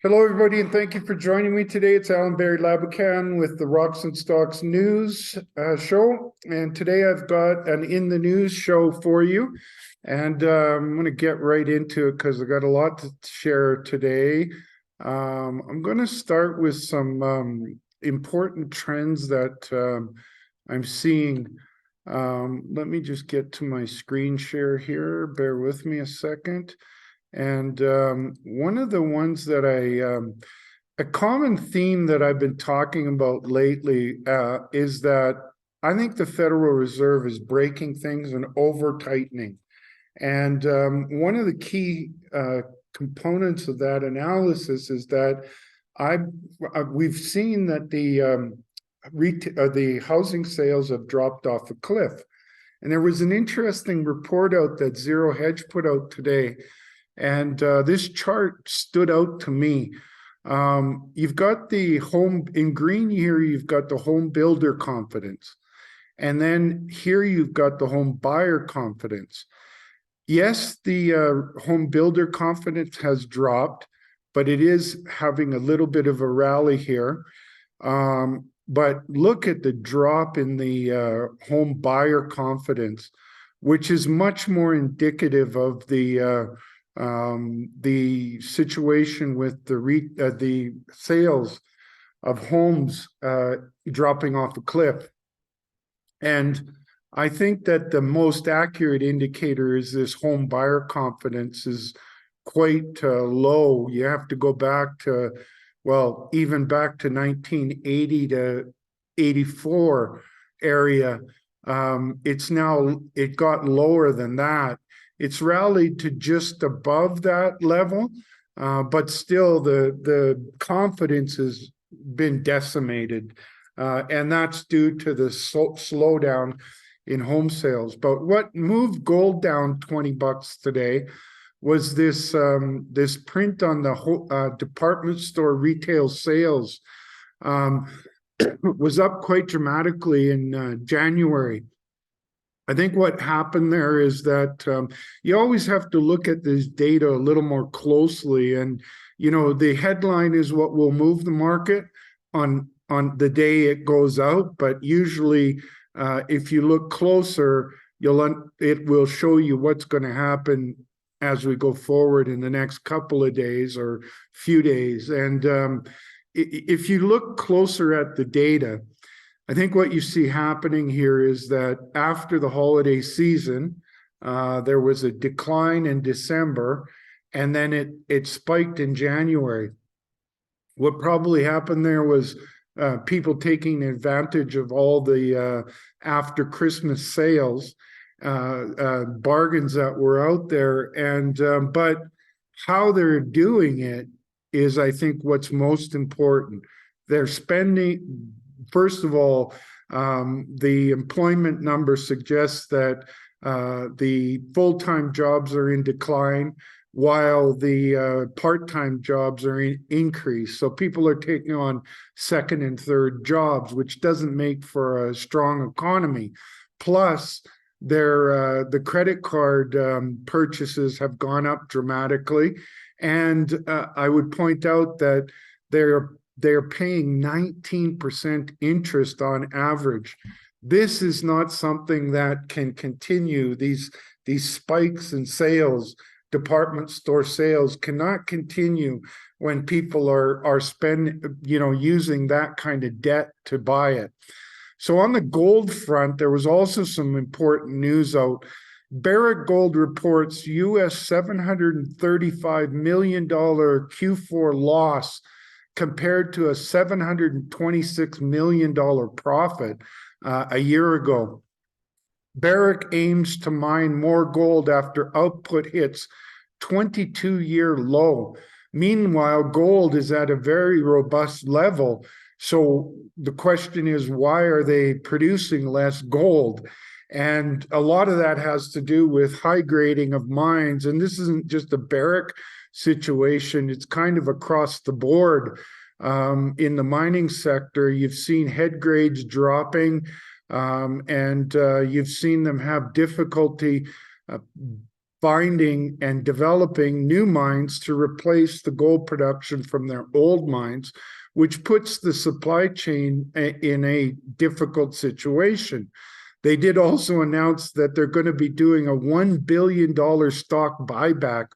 Hello, everybody, and thank you for joining me today. It's Allan Laboucan with the Rocks and Stocks News show. And today I've got an In the News show for you. And I'm going to get right into it because I got a lot to share today. I'm going to start with some important trends that I'm seeing. Let me just get to my screen share here. Bear with me a second. And one of the ones that a common theme that I've been talking about lately is that I think the Federal Reserve is breaking things and over tightening. And one of the key components of that analysis is that we've seen that the housing sales have dropped off a cliff. And there was an interesting report out that Zero Hedge put out today. And this chart stood out to me. You've got the home in green here, you've got the home builder confidence. And then here you've got the home buyer confidence. Yes, the home builder confidence has dropped, but it is having a little bit of a rally here. But look at the drop in the home buyer confidence, which is much more indicative of the situation with the sales of homes dropping off a cliff. And I think that the most accurate indicator is this home buyer confidence is quite low. You have to go back to, well, even back to 1980 to 84 area. It got lower than that. It's rallied to just above that level, but still the confidence has been decimated, and that's due to the slowdown in home sales. But what moved gold down $20 today was this print on the department store retail sales was up quite dramatically in January. I think what happened there is that you always have to look at this data a little more closely. And, the headline is what will move the market on the day it goes out. But usually, if you look closer, it will show you what's going to happen as we go forward in the next couple of days or few days. And if you look closer at the data, I think what you see happening here is that after the holiday season, there was a decline in December, and then it spiked in January. What probably happened there was people taking advantage of all the after Christmas sales, bargains that were out there. And but how they're doing it is, I think, what's most important. They're spending. First of all, the employment number suggests that the full-time jobs are in decline while the part-time jobs are increased. So people are taking on second and third jobs, which doesn't make for a strong economy. Plus, the credit card purchases have gone up dramatically. And I would point out that they're paying 19% interest on average. This is not something that can continue. These spikes in sales, department store sales, cannot continue when people are spending, using that kind of debt to buy it. So on the gold front, there was also some important news out. Barrick Gold reports US $735 million Q4 loss compared to a $726 million profit a year ago. Barrick aims to mine more gold after output hits 22-year low. Meanwhile, gold is at a very robust level. So the question is, why are they producing less gold? And a lot of that has to do with high grading of mines. And this isn't just a Barrick situation, it's kind of across the board. In the mining sector, you've seen head grades dropping, and you've seen them have difficulty finding and developing new mines to replace the gold production from their old mines, which puts the supply chain in a difficult situation. They did also announce that they're going to be doing a $1 billion stock buyback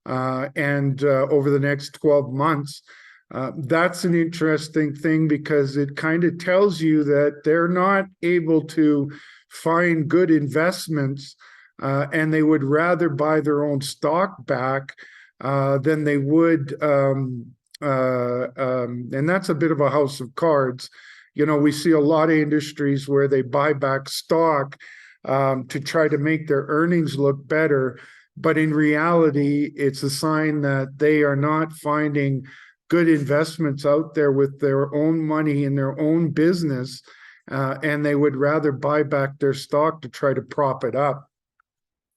over the next 12 months. That's an interesting thing because it kind of tells you that they're not able to find good investments and they would rather buy their own stock back than they would. And that's a bit of a house of cards. You know, we see a lot of industries where they buy back stock to try to make their earnings look better. But in reality, it's a sign that they are not finding good investments out there with their own money in their own business. And they would rather buy back their stock to try to prop it up.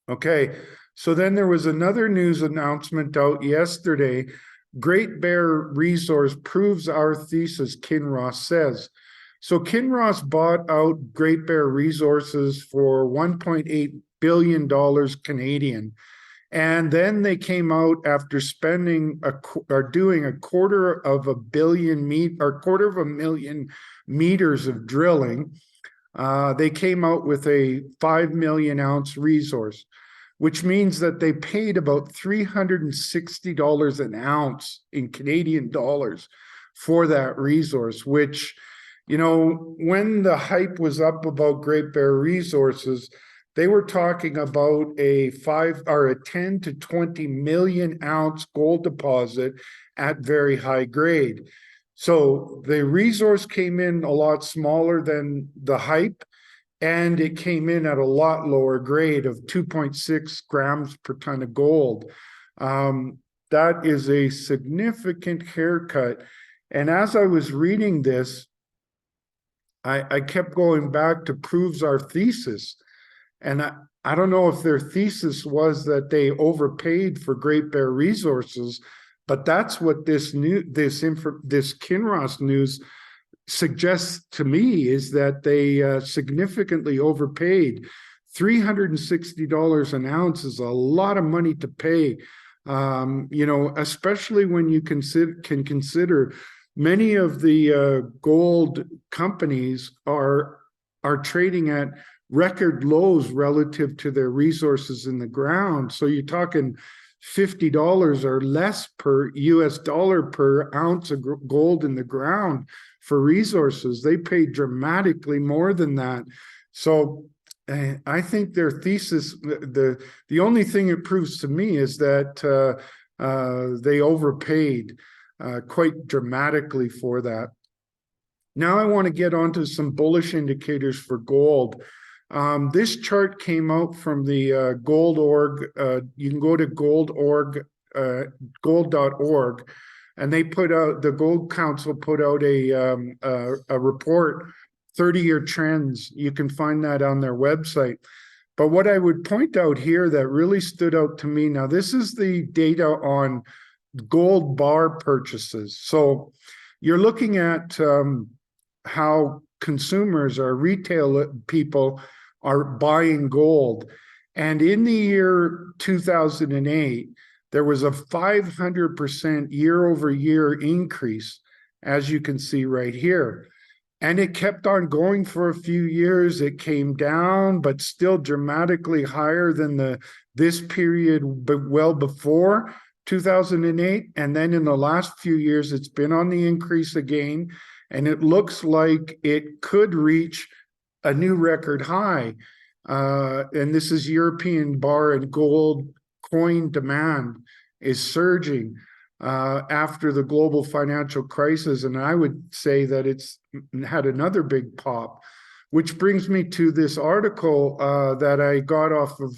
Okay, so then there was another news announcement out yesterday. Great Bear Resource proves our thesis, Kinross says. So Kinross bought out Great Bear Resources for $1.8 billion Canadian. And then they came out after spending doing a quarter of a million meters of drilling. They came out with a 5 million ounce resource, which means that they paid about $360 an ounce in Canadian dollars for that resource, which, you know, when the hype was up about Great Bear Resources, they were talking about a 10 to 20 million ounce gold deposit at very high grade. So the resource came in a lot smaller than the hype, and it came in at a lot lower grade of 2.6 grams per ton of gold. That is a significant haircut. And as I was reading this, I kept going back to proves our thesis. And I don't know if their thesis was that they overpaid for Great Bear Resources, but that's what this Kinross news suggests to me, is that they significantly overpaid. $360 an ounce is a lot of money to pay, you know, especially when you can consider many of the gold companies are trading at record lows relative to their resources in the ground. So you're talking $50 or less per US dollar per ounce of gold in the ground for resources. They paid dramatically more than that. So I think their thesis, the only thing it proves to me is that they overpaid quite dramatically for that. Now I want to get onto some bullish indicators for gold. This chart came out from the gold.org. You can go to gold.org, and they put out, the Gold Council put out a report, 30-year trends. You can find that on their website. But what I would point out here that really stood out to me, now this is the data on gold bar purchases. So you're looking at how consumers or retail people are buying gold. And in the year 2008, there was a 500% year-over-year increase, as you can see right here. And it kept on going for a few years. It came down, but still dramatically higher than this period well before 2008. And then in the last few years, it's been on the increase again. And it looks like it could reach a new record high. And this is European bar and gold coin demand is surging after the global financial crisis. And I would say that it's had another big pop, which brings me to this article that I got off of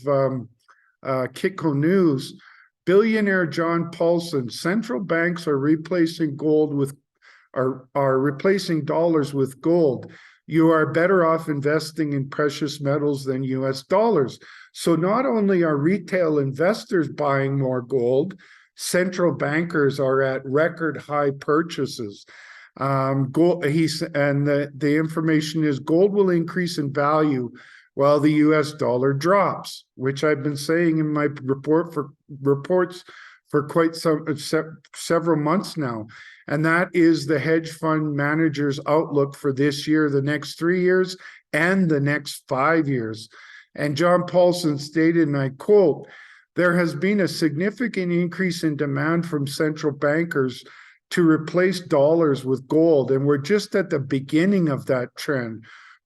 Kitco News. Billionaire John Paulson, central banks are replacing gold with are replacing dollars with gold. You are better off investing in precious metals than US dollars. So not only are retail investors buying more gold, central bankers are at record high purchases. The information is gold will increase in value Well, the US dollar drops, which I've been saying in my reports for quite several months now. And that is the hedge fund manager's outlook for this year, the next 3 years, and the next 5 years. And John Paulson stated, and I quote, "There has been a significant increase in demand from central bankers to replace dollars with gold, and we're just at the beginning of that trend.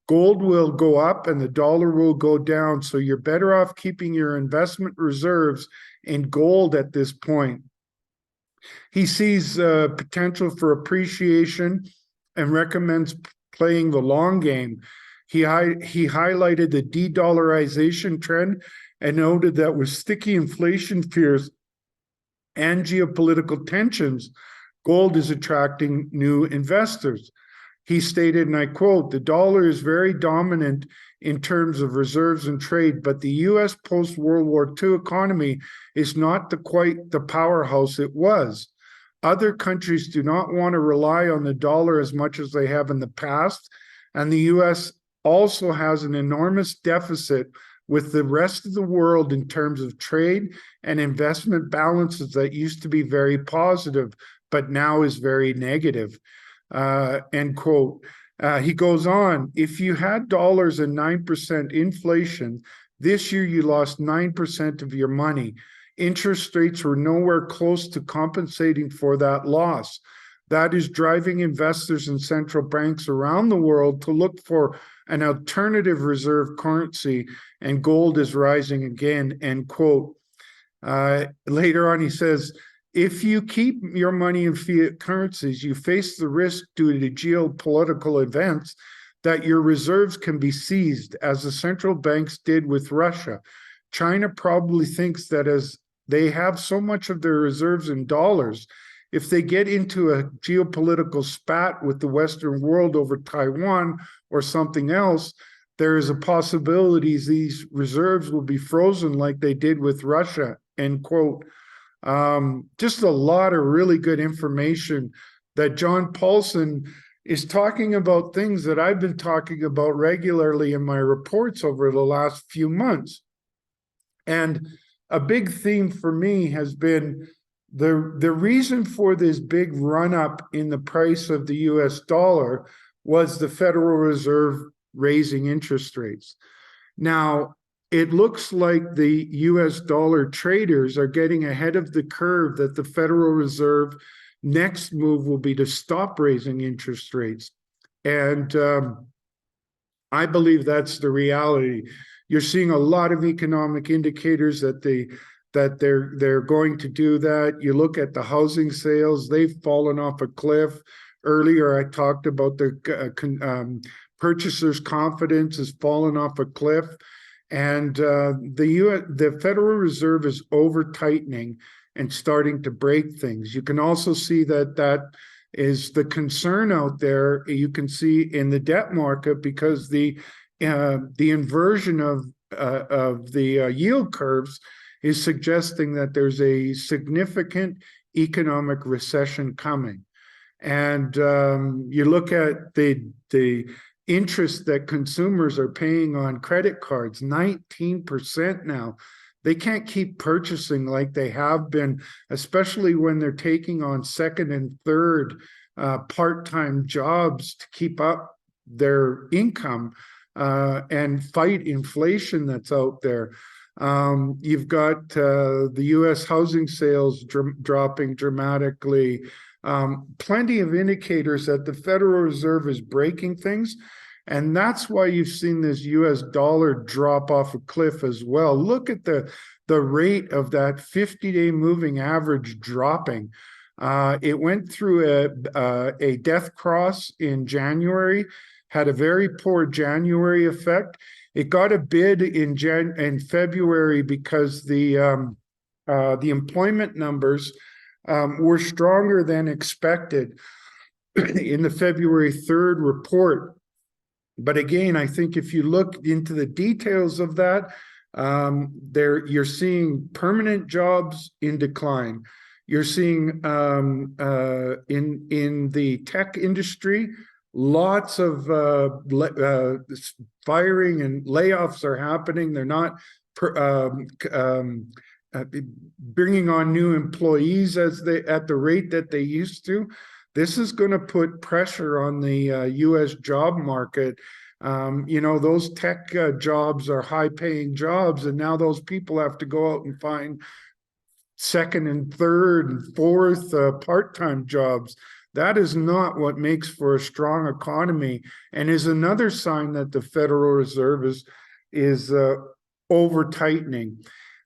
Gold will go up and the dollar will go down, so you're better off keeping your investment reserves in gold at this point." He sees potential for appreciation and recommends playing the long game. He highlighted the de-dollarization trend and noted that with sticky inflation fears and geopolitical tensions, gold is attracting new investors. He stated, and I quote, "The dollar is very dominant in terms of reserves and trade, but the U.S. post-World War II economy is not quite the powerhouse it was. Other countries do not want to rely on the dollar as much as they have in the past, and the U.S. also has an enormous deficit with the rest of the world in terms of trade and investment balances that used to be very positive, but now is very negative." End quote. He goes on, "If you had dollars and 9% inflation, this year you lost 9% of your money. Interest rates were nowhere close to compensating for that loss. That is driving investors and central banks around the world to look for an alternative reserve currency, and gold is rising again," end quote. Later on, he says, "If you keep your money in fiat currencies, you face the risk due to geopolitical events that your reserves can be seized, as the central banks did with Russia. China probably thinks that as they have so much of their reserves in dollars, if they get into a geopolitical spat with the Western world over Taiwan or something else, there is a possibility these reserves will be frozen like they did with Russia," end quote. Just a lot of really good information that John Paulson is talking about, things that I've been talking about regularly in my reports over the last few months. And a big theme for me has been the reason for this big run-up in the price of the US dollar was the Federal Reserve raising interest rates. Now, it looks like the US dollar traders are getting ahead of the curve that the Federal Reserve next move will be to stop raising interest rates. And I believe that's the reality. You're seeing a lot of economic indicators that they're going to do that. You look at the housing sales, they've fallen off a cliff. Earlier, I talked about the purchasers' confidence has fallen off a cliff. And the Federal Reserve is over-tightening and starting to break things. You can also see that is the concern out there. You can see in the debt market, because the inversion of the yield curves is suggesting that there's a significant economic recession coming. And you look at the interest that consumers are paying on credit cards, 19% now. They can't keep purchasing like they have been, especially when they're taking on second and third part-time jobs to keep up their income and fight inflation that's out there. You've got the U.S. housing sales dropping dramatically. Plenty of indicators that the Federal Reserve is breaking things. And that's why you've seen this US dollar drop off a cliff as well. Look at the rate of that 50-day moving average dropping. It went through a death cross in January, had a very poor January effect. It got a bid in February because the employment numbers were stronger than expected in the February 3rd report. But again, I think if you look into the details of that, you're seeing permanent jobs in decline. You're seeing in the tech industry, Lots of firing and layoffs are happening. They're not bringing on new employees at the rate that they used to. This is going to put pressure on the U.S. job market. Those tech jobs are high-paying jobs, and now those people have to go out and find second and third and fourth part-time jobs. That is not what makes for a strong economy, and is another sign that the Federal Reserve is over tightening.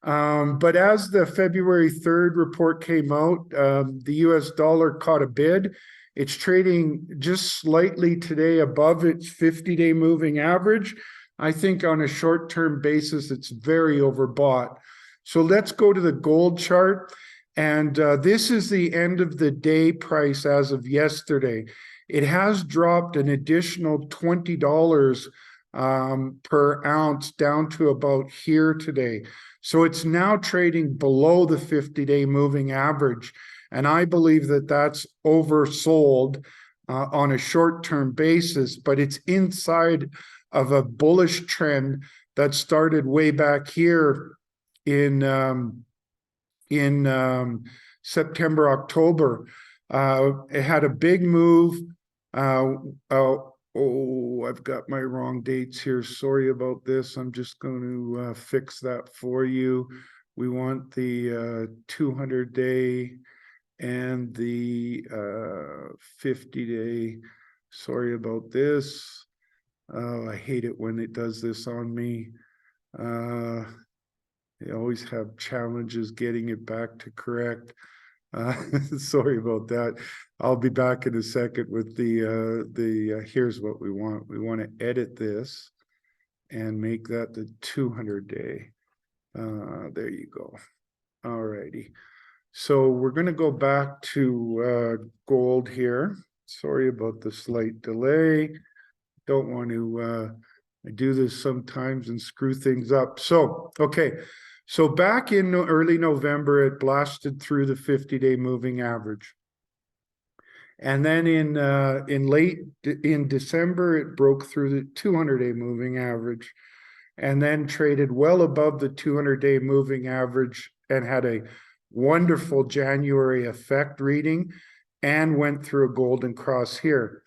But as the February 3rd report came out, the US dollar caught a bid. It's trading just slightly today above its 50-day moving average. I think on a short-term basis, it's very overbought. So let's go to the gold chart. And this is the end of the day price as of yesterday. It has dropped an additional $20 per ounce down to about here today. So it's now trading below the 50-day moving average. And I believe that that's oversold on a short-term basis, but it's inside of a bullish trend that started way back here in September, October. It had a big move. I've got my wrong dates here. Sorry about this. I'm just going to fix that for you. We want the 200-day and the 50-day. Sorry about this. I hate it when it does this on me. They always have challenges getting it back to correct. Sorry about that. I'll be back in a second with the here's what we want. We want to edit this and make that the 200-day. There you go. All righty. So we're going to go back to gold here. Sorry about the slight delay. Don't want to I do this sometimes and screw things up. So, okay. So back in early November, it blasted through the 50-day moving average. And then in December, it broke through the 200-day moving average and then traded well above the 200-day moving average and had a wonderful January effect reading and went through a golden cross here.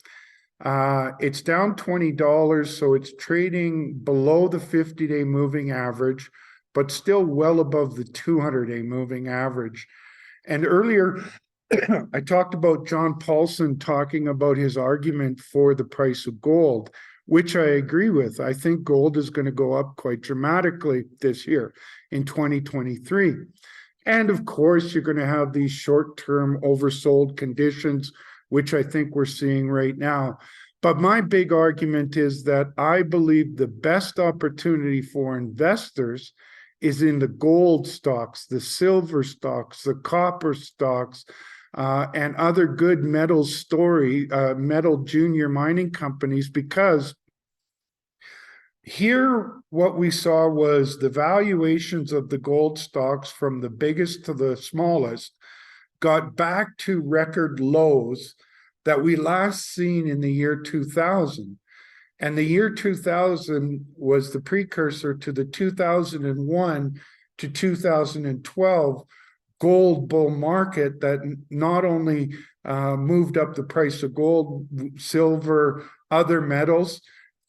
It's down $20, so it's trading below the 50-day moving average, but still well above the 200-day moving average. And earlier, I talked about John Paulson talking about his argument for the price of gold, which I agree with. I think gold is going to go up quite dramatically this year in 2023. And of course, you're going to have these short-term oversold conditions, which I think we're seeing right now. But my big argument is that I believe the best opportunity for investors is in the gold stocks, the silver stocks, the copper stocks, and other good metal junior mining companies, because here what we saw was the valuations of the gold stocks from the biggest to the smallest got back to record lows that we last seen in the year 2000. And the year 2000 was the precursor to the 2001 to 2012 gold bull market that not only moved up the price of gold, silver, other metals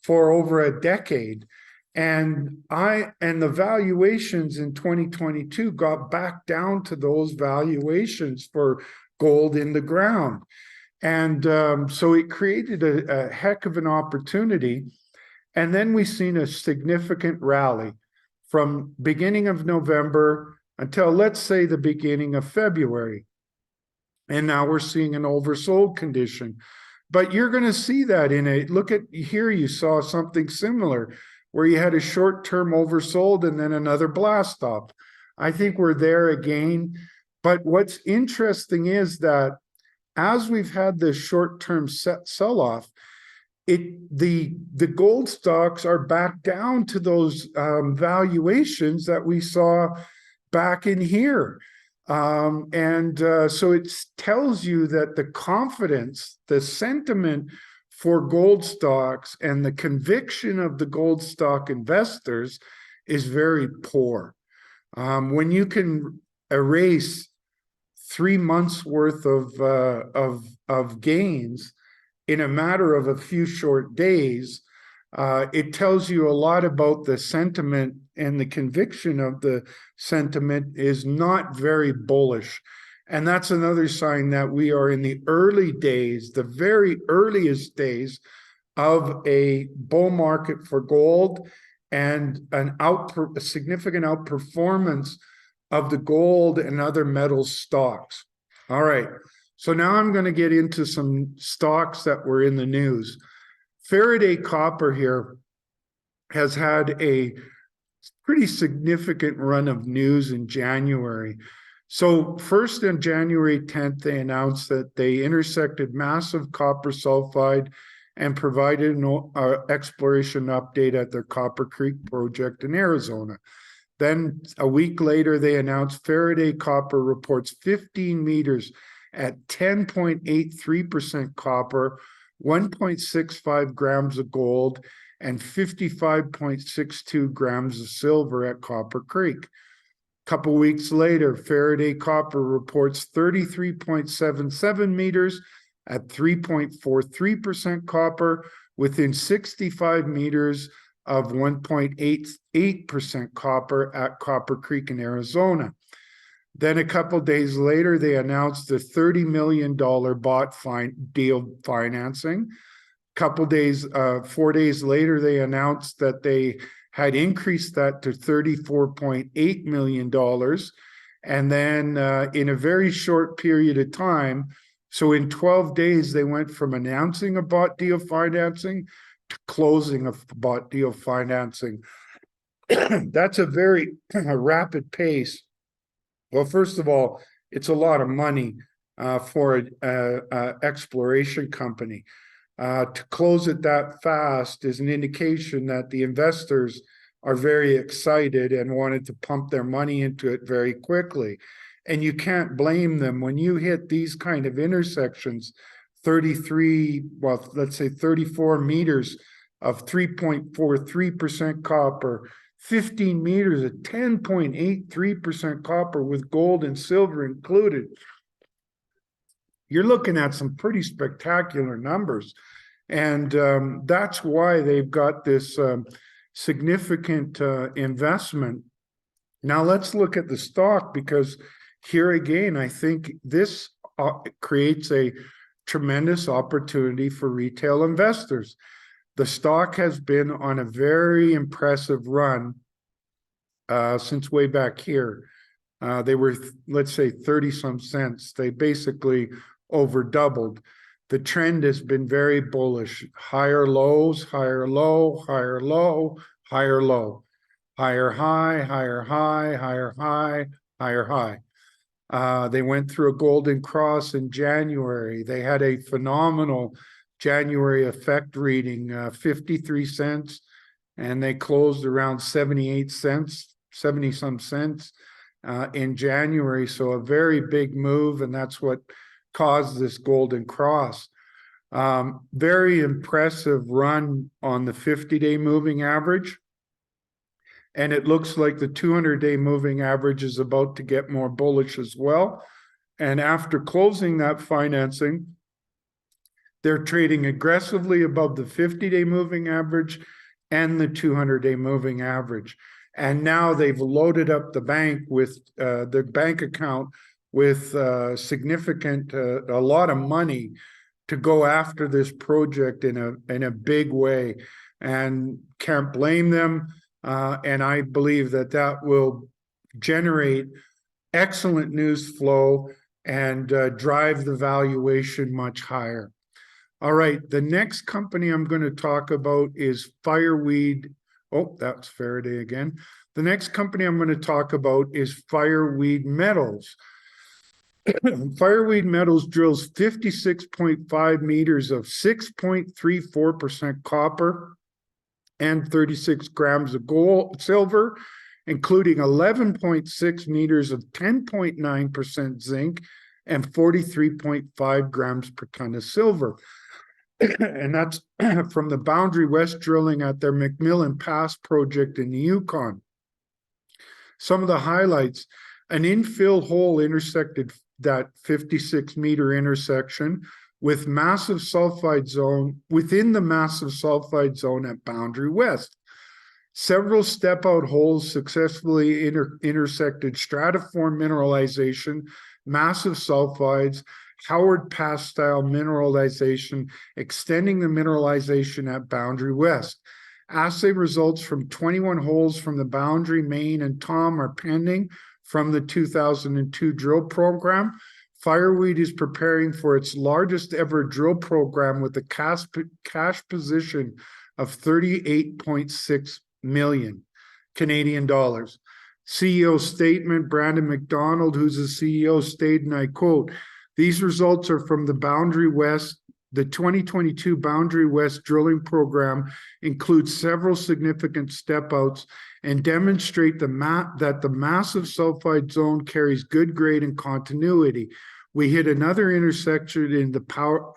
for over a decade. And the valuations in 2022 got back down to those valuations for gold in the ground. And so it created a heck of an opportunity. And then we've seen a significant rally from beginning of November until, let's say, the beginning of February. And now we're seeing an oversold condition. But you're going to see that in a, look at here, you saw something similar where you had a short-term oversold and then another blast off. I think we're there again. But what's interesting is that as we've had this short-term sell-off, the gold stocks are back down to those valuations that we saw back in here. So it tells you that the confidence, the sentiment for gold stocks, and the conviction of the gold stock investors is very poor. When you can erase 3 months worth of gains in a matter of a few short days, it tells you a lot about the sentiment, and the conviction of the sentiment is not very bullish. And that's another sign that we are in the early days, the very earliest days of a bull market for gold, and a significant outperformance of the gold and other metals stocks. All right, so now I'm going to get into some stocks that were in the news. Faraday Copper here has had a pretty significant run of news in January. So first, on January 10th, they announced that they intersected massive copper sulfide and provided an exploration update at their Copper Creek project in Arizona. Then a week later, they announced Faraday Copper reports 15 meters at 10.83% copper, 1.65 grams of gold, and 55.62 grams of silver at Copper Creek. A couple weeks later, Faraday Copper reports 33.77 meters at 3.43% copper, within 65 meters of 1.88% copper at Copper Creek in Arizona. Then a couple days later, they announced the $30 million bought deal financing. 4 days later, they announced that they had increased that to $34.8 million. And then in a very short period of time, so in 12 days, they went from announcing a bought deal financing to closing a bought deal financing. That's a very rapid pace. Well, first of all, it's a lot of money for an exploration company. To close it that fast is an indication that the investors are very excited and wanted to pump their money into it very quickly. And you can't blame them when you hit these kind of intersections, 34 meters of 3.43% copper, 15 meters at 10.83% copper with gold and silver included. You're looking at some pretty spectacular numbers. And that's why they've got this significant investment. Now let's look at the stock, because here again, I think this creates a tremendous opportunity for retail investors. The stock has been on a very impressive run since way back here. They were, let's say, 30-some cents. They basically over doubled. The trend has been very bullish. Higher lows, higher low, higher low, higher low, higher high, higher high, higher high, higher high. They went through a golden cross in January. They had a phenomenal January effect reading, 53 cents, and they closed around 78 cents, 70-some cents in January. So a very big move, and that's what caused this golden cross. Very impressive run on the 50-day moving average. And it looks like the 200-day moving average is about to get more bullish as well. And after closing that financing, they're trading aggressively above the 50-day moving average and the 200-day moving average. And now they've loaded up the bank with the bank account with a lot of money to go after this project in a big way, and can't blame them. And I believe that will generate excellent news flow and drive the valuation much higher. All right, the next company I'm going to talk about is Fireweed. Oh, that's Faraday again. The next company I'm going to talk about is Fireweed Metals. Fireweed Metals drills 56.5 meters of 6.34% copper and 36 grams of gold, silver, including 11.6 meters of 10.9% zinc and 43.5 grams per ton of silver. and that's from the Boundary West drilling at their McMillan Pass project in the Yukon. Some of the highlights: an infill hole intersected that 56-meter intersection with massive sulfide zone within the massive sulfide zone at Boundary West. Several step-out holes successfully intersected stratiform mineralization, massive sulfides, Howard Pass-style mineralization, extending the mineralization at Boundary West. Assay results from 21 holes from the Boundary, Main, and Tom are pending from the 2002 drill program. Fireweed is preparing for its largest ever drill program with a cash position of 38.6 million Canadian dollars. CEO statement: Brandon McDonald, who's the CEO, stated, and I quote, "These results are from the Boundary West. The 2022 Boundary West drilling program includes several significant step-outs and demonstrate that the massive sulfide zone carries good grade and continuity. We hit another intersection in the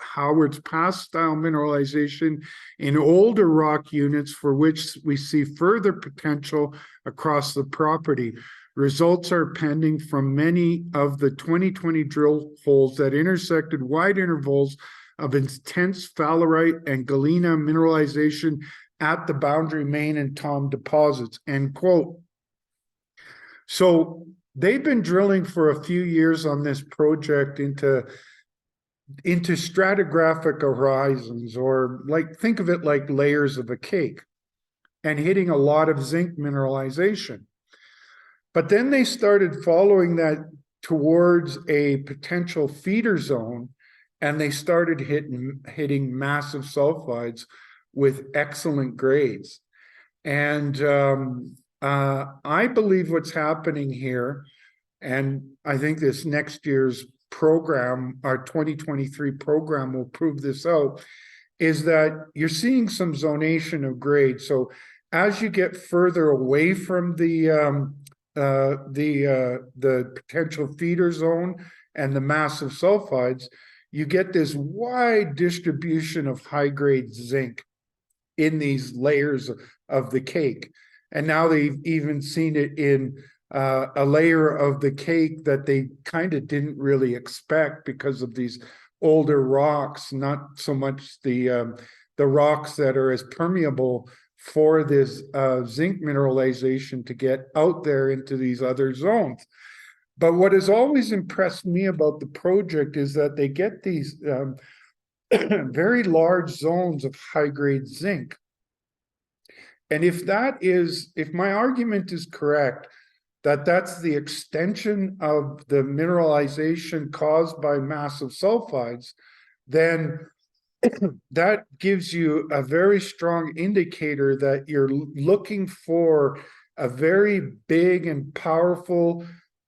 Howard's Pass-style mineralization in older rock units for which we see further potential across the property. Results are pending from many of the 2020 drill holes that intersected wide intervals of intense fallorite and galena mineralization at the Boundary, Main, and Tom deposits," end quote. So they've been drilling for a few years on this project into stratigraphic horizons, or like, think of it like layers of a cake, and hitting a lot of zinc mineralization. But then they started following that towards a potential feeder zone, and they started hitting massive sulfides with excellent grades. And I believe what's happening here, and I think this next year's program, our 2023 program, will prove this out, is that you're seeing some zonation of grade. So as you get further away from the potential feeder zone and the massive sulfides, you get this wide distribution of high-grade zinc in these layers of the cake. And now they've even seen it in a layer of the cake that they kind of didn't really expect because of these older rocks, not so much the rocks that are as permeable for this zinc mineralization to get out there into these other zones. But what has always impressed me about the project is that they get these very large zones of high-grade zinc. And if my argument is correct, that's the extension of the mineralization caused by massive sulfides, then that gives you a very strong indicator that you're looking for a very big and powerful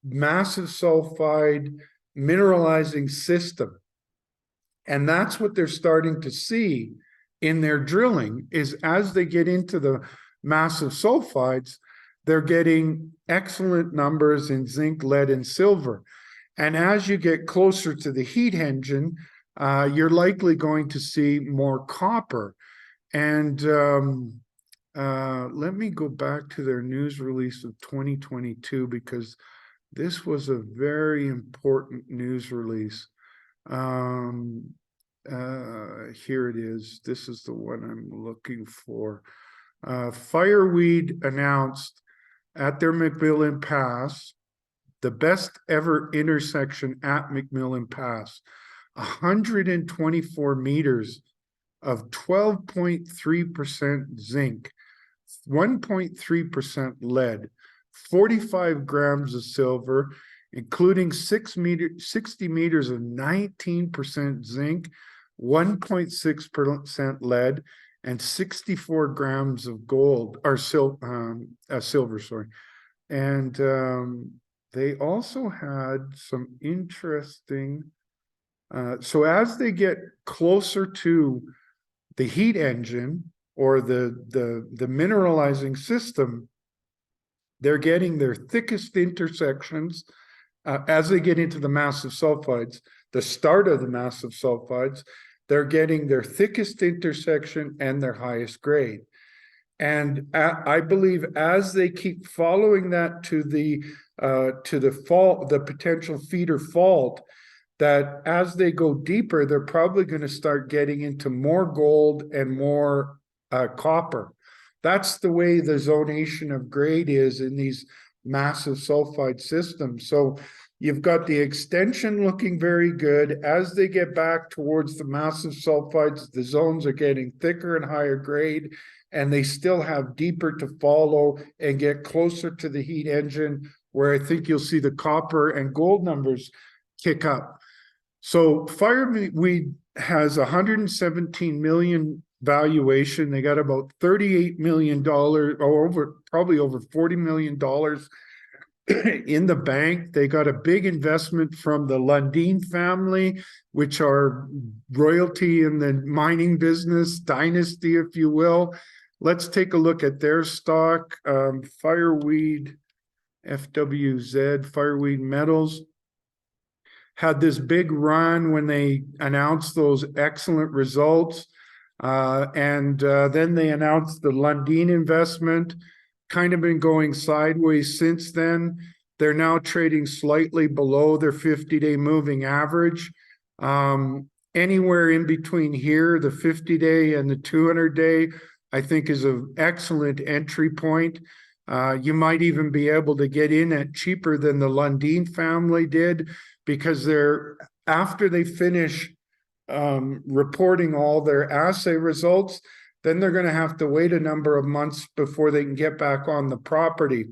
massive sulfide mineralizing system. And that's what they're starting to see in their drilling, is as they get into the massive sulfides, they're getting excellent numbers in zinc, lead, and silver. And as you get closer to the heat engine, you're likely going to see more copper. And let me go back to their news release of 2022, because this was a very important news release. Here it is. This is the one I'm looking for. Fireweed announced at their McMillan Pass, the best ever intersection at McMillan Pass, 124 meters of 12.3% zinc, 1.3% lead, 45 grams of silver, including 60 meters of 19% zinc, 1.6% lead, and 64 grams of gold, or silver, sorry. And they also had some interesting, so as they get closer to the heat engine or the mineralizing system, they're getting their thickest intersections as they get into the massive sulfides, the start of the massive sulfides. they're getting their thickest intersection and their highest grade. And I believe as they keep following that to the fault, the potential feeder fault, that as they go deeper, they're probably going to start getting into more gold and more copper. That's the way the zonation of grade is in these massive sulfide systems. So you've got the extension looking very good. As they get back towards the massive sulfides, the zones are getting thicker and higher grade, and they still have deeper to follow and get closer to the heat engine, where I think you'll see the copper and gold numbers kick up. So Fireweed has 117 million valuation. They got about $38 million, or probably over $40 million in the bank. They got a big investment from the Lundin family, which are royalty in the mining business, dynasty, if you will. Let's take a look at their stock. Fireweed, FWZ, Fireweed Metals, had this big run when they announced those excellent results. And then they announced the Lundin investment, kind of been going sideways since then. They're now trading slightly below their 50-day moving average. Anywhere in between here, the 50-day and the 200-day, I think is an excellent entry point. You might even be able to get in at cheaper than the Lundin family did, because they're, after they finish reporting all their assay results, then they're going to have to wait a number of months before they can get back on the property.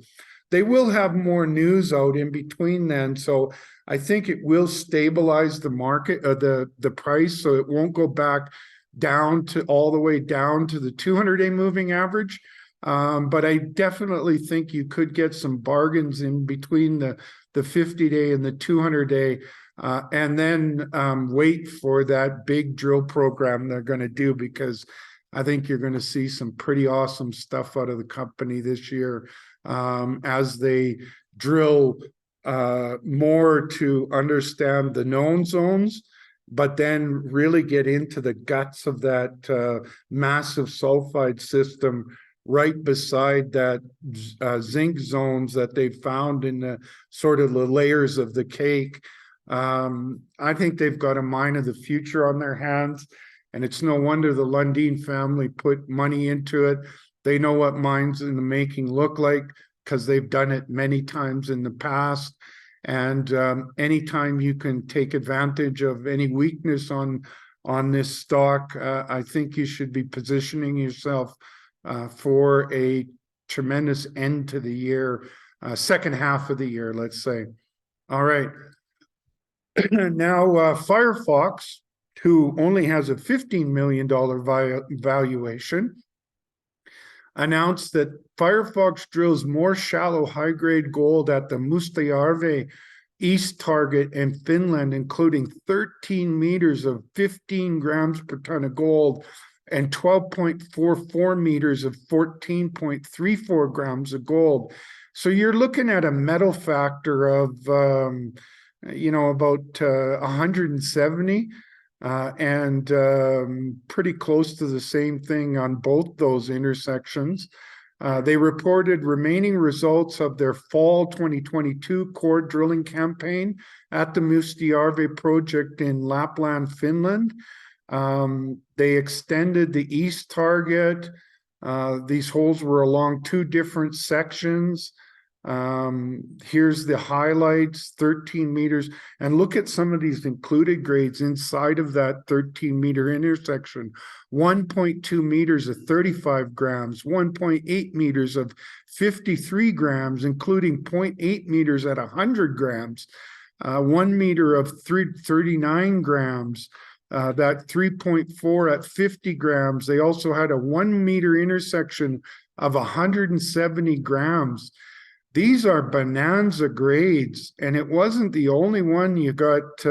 They will have more news out in between then, so I think it will stabilize the market, the price, so it won't go back down to all the way down to the 200-day moving average. But I definitely think you could get some bargains in between the 50-day and the 200-day, and then wait for that big drill program they're going to do, because I think you're going to see some pretty awesome stuff out of the company this year, as they drill more to understand the known zones, but then really get into the guts of that massive sulfide system right beside that zinc zones that they found in the sort of the layers of the cake. I think they've got a mine of the future on their hands, and it's no wonder the Lundin family put money into it. They know what mines in the making look like, because they've done it many times in the past. And anytime you can take advantage of any weakness on this stock, I think you should be positioning yourself for a tremendous end to the year, second half of the year, let's say. All right. Now, Firefox, who only has a $15 million valuation, announced that Firefox drills more shallow high-grade gold at the Mustajärvi East target in Finland, including 13 meters of 15 grams per ton of gold and 12.44 meters of 14.34 grams of gold. So you're looking at a metal factor of, about 170, and pretty close to the same thing on both those intersections. They reported remaining results of their fall 2022 core drilling campaign at the Mustajärvi project in Lapland, Finland. They extended the east target. These holes were along two different sections. Here's the highlights, 13 meters. And look at some of these included grades inside of that 13-meter intersection. 1.2 meters of 35 grams, 1.8 meters of 53 grams, including 0.8 meters at 100 grams, 1 meter of 39 grams, that 3.4 at 50 grams. They also had a 1 meter intersection of 170 grams. These are bonanza grades, and it wasn't the only one. You got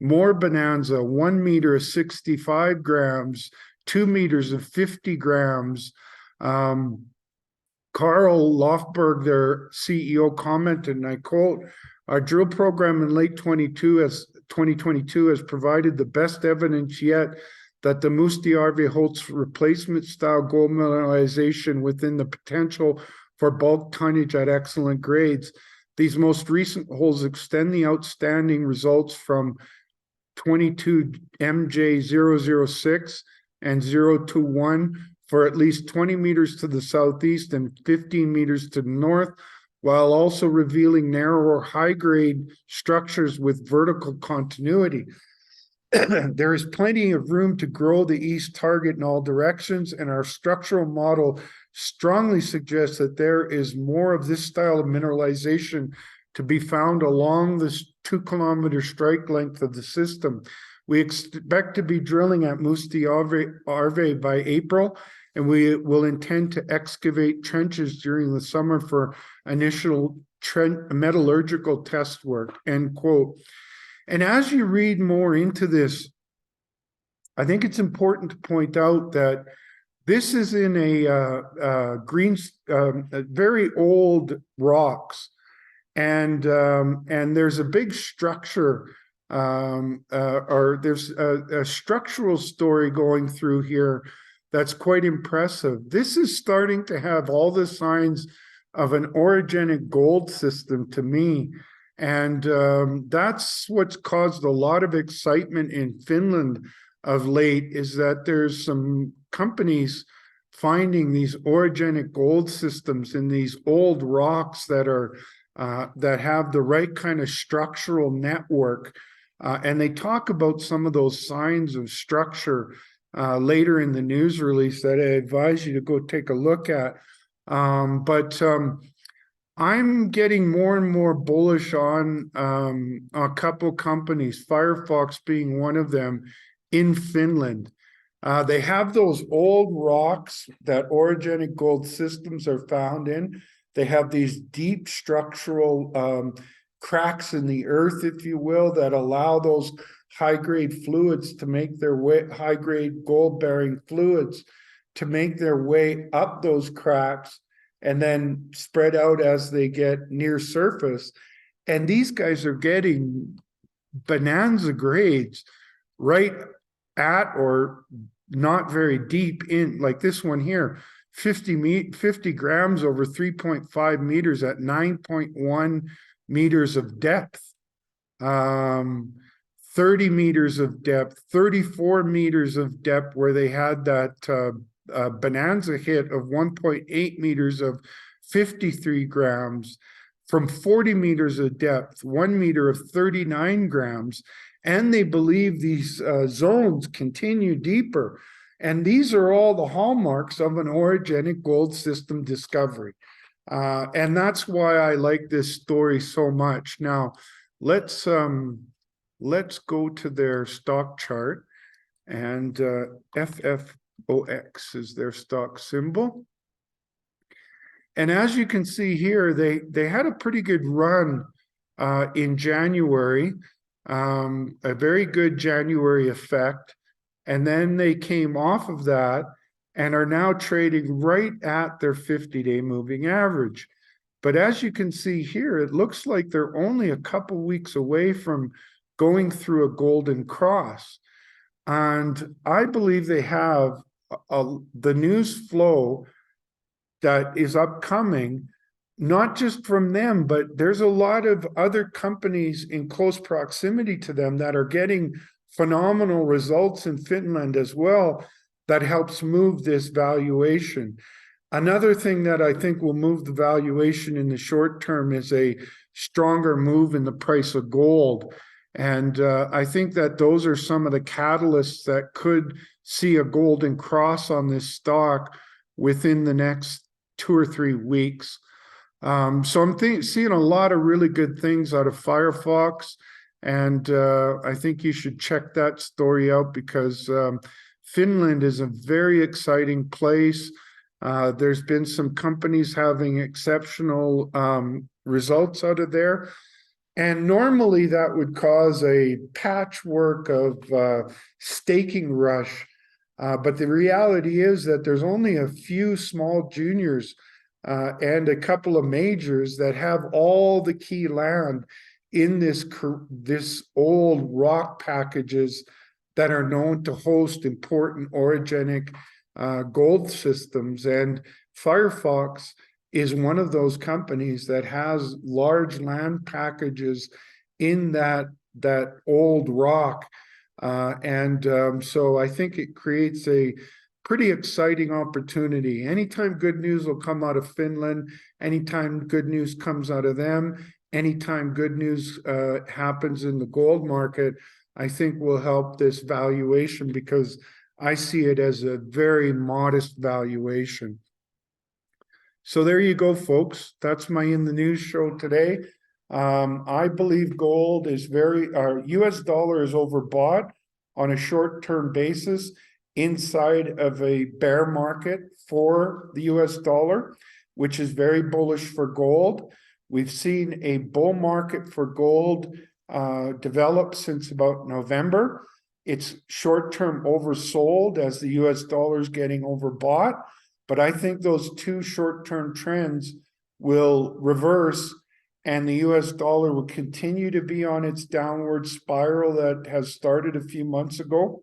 more bonanza, 1 meter of 65 grams, 2 meters of 50 grams. Carl Lofberg, their CEO, commented, and I quote, "Our drill program in late 22 has 2022 has provided the best evidence yet that the Mustiarve holds replacement style gold mineralization within the potential for bulk tonnage at excellent grades. These most recent holes extend the outstanding results from 22 MJ006 and 021 for at least 20 meters to the southeast and 15 meters to the north, while also revealing narrower high-grade structures with vertical continuity. There is plenty of room to grow the east target in all directions, and our structural model strongly suggests that there is more of this style of mineralization to be found along this 2-kilometer strike length of the system. We expect to be drilling at Mustiarve by April, and we will intend to excavate trenches during the summer for initial metallurgical test work, end quote. And as you read more into this, I think it's important to point out that this is in a very old rocks, and there's a big structure, or there's a structural story going through here that's quite impressive. This is starting to have all the signs of an orogenic gold system to me. And that's what's caused a lot of excitement in Finland of late, is that there's some companies finding these orogenic gold systems in these old rocks that are that have the right kind of structural network. And they talk about some of those signs of structure later in the news release that I advise you to go take a look at. I'm getting more and more bullish on a couple companies, Firefox being one of them, in Finland. They have those old rocks that orogenic gold systems are found in. They have these deep structural cracks in the earth, if you will, that allow those high-grade fluids to make their way, high-grade gold-bearing fluids to make their way up those cracks and then spread out as they get near surface. And these guys are getting bonanza grades right at or not very deep in, like this one here, 50 grams over 3.5 meters at 9.1 meters of depth, 30 meters of depth, 34 meters of depth where they had that bonanza hit of 1.8 meters of 53 grams, from 40 meters of depth, 1 meter of 39 grams. And they believe these zones continue deeper. And these are all the hallmarks of an orogenic gold system discovery. And that's why I like this story so much. Now, let's go to their stock chart, and FFOX is their stock symbol. And as you can see here, they had a pretty good run in January, a very good January effect. And then they came off of that and are now trading right at their 50-day moving average. But as you can see here, it looks like they're only a couple weeks away from going through a golden cross. And I believe they have the news flow that is upcoming, not just from them, but there's a lot of other companies in close proximity to them that are getting phenomenal results in Finland as well, that helps move this valuation. Another thing that I think will move the valuation in the short term is a stronger move in the price of gold. And I think that those are some of the catalysts that could see a golden cross on this stock within the next 2 or 3 weeks. So I'm seeing a lot of really good things out of Firefox. And I think you should check that story out, because Finland is a very exciting place. There's been some companies having exceptional results out of there. And normally that would cause a patchwork of staking rush. But the reality is that there's only a few small juniors and a couple of majors that have all the key land in this old rock packages that are known to host important orogenic gold systems. And Firefox is one of those companies that has large land packages in that old rock. So I think it creates a pretty exciting opportunity. Anytime good news will come out of Finland, anytime good news comes out of them, anytime good news happens in the gold market, I think will help this valuation, because I see it as a very modest valuation. So there you go, folks. That's my In the News show today. I believe gold is US dollar is overbought on a short-term basis inside of a bear market for the US dollar, which is very bullish for gold. We've seen a bull market for gold develop since about November. It's short-term oversold as the US dollar is getting overbought. But I think those two short-term trends will reverse, and the US dollar will continue to be on its downward spiral that has started a few months ago.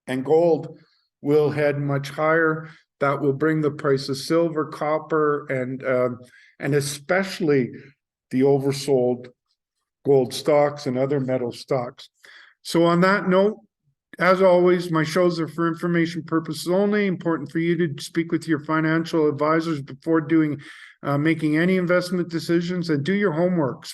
And gold will head much higher. That will bring the price of silver, copper, and especially the oversold gold stocks and other metal stocks. So on that note, as always, my shows are for information purposes only. Important for you to speak with your financial advisors before making any investment decisions, and do your homework.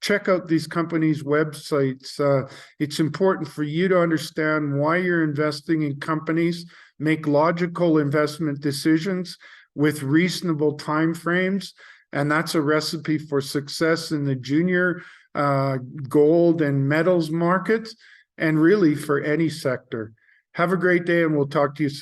Check out these companies' websites. It's important for you to understand why you're investing in companies, make logical investment decisions with reasonable timeframes, and that's a recipe for success in the junior gold and metals markets, and really for any sector. Have a great day, and we'll talk to you soon.